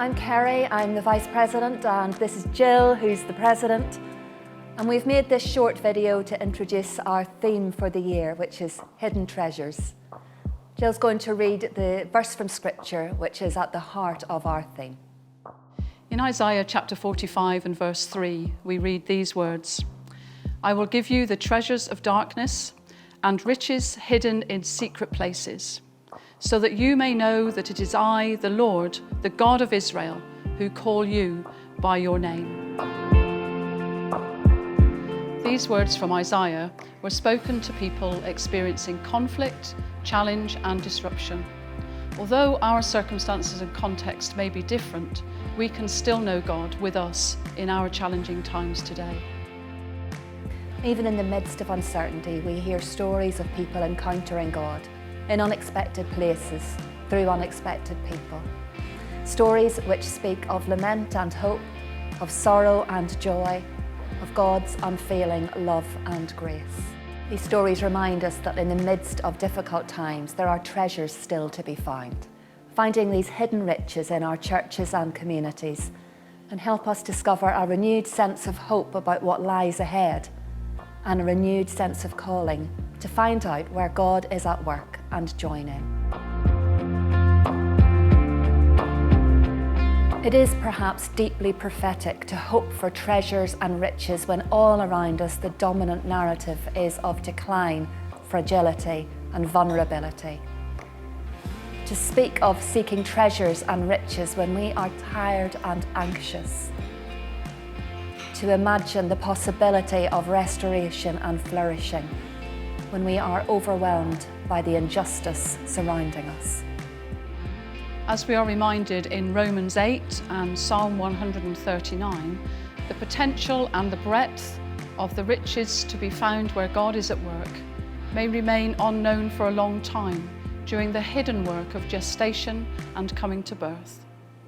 I'm Kerry, I'm the Vice President, and this is Gill, who's the President. And we've made this short video to introduce our theme for the year, which is Hidden Treasures. Gill's going to read the verse from Scripture, which is at the heart of our theme. In Isaiah chapter 45 and verse 3, we read these words, "I will give you the treasures of darkness and riches hidden in secret places, so that you may know that it is I, the Lord, the God of Israel, who call you by your name." These words from Isaiah were spoken to people experiencing conflict, challenge and disruption. Although our circumstances and context may be different, we can still know God with us in our challenging times today. Even in the midst of uncertainty, we hear stories of people encountering God in unexpected places, through unexpected people. Stories which speak of lament and hope, of sorrow and joy, of God's unfailing love and grace. These stories remind us that in the midst of difficult times, there are treasures still to be found. Finding these hidden riches in our churches and communities and help us discover a renewed sense of hope about what lies ahead and a renewed sense of calling to find out where God is at work and join in. It is perhaps deeply prophetic to hope for treasures and riches when all around us the dominant narrative is of decline, fragility and vulnerability. To speak of seeking treasures and riches when we are tired and anxious. To imagine the possibility of restoration and flourishing when we are overwhelmed by the injustice surrounding us. As we are reminded in Romans 8 and Psalm 139, the potential and the breadth of the riches to be found where God is at work may remain unknown for a long time during the hidden work of gestation and coming to birth.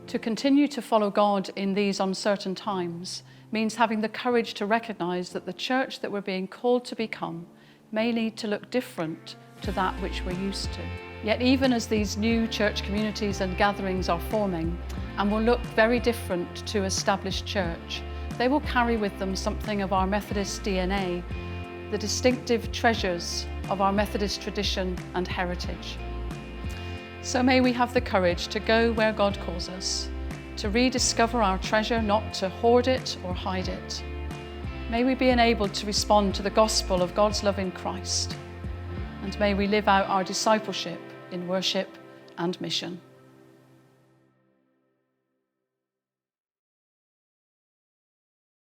To continue to follow God in these uncertain times means having the courage to recognise that the church that we're being called to become may need to look different to that which we're used to. Yet even as these new church communities and gatherings are forming and will look very different to established church, they will carry with them something of our Methodist DNA, the distinctive treasures of our Methodist tradition and heritage. So may we have the courage to go where God calls us, to rediscover our treasure, not to hoard it or hide it. May we be enabled to respond to the gospel of God's love in Christ, and may we live out our discipleship in worship and mission.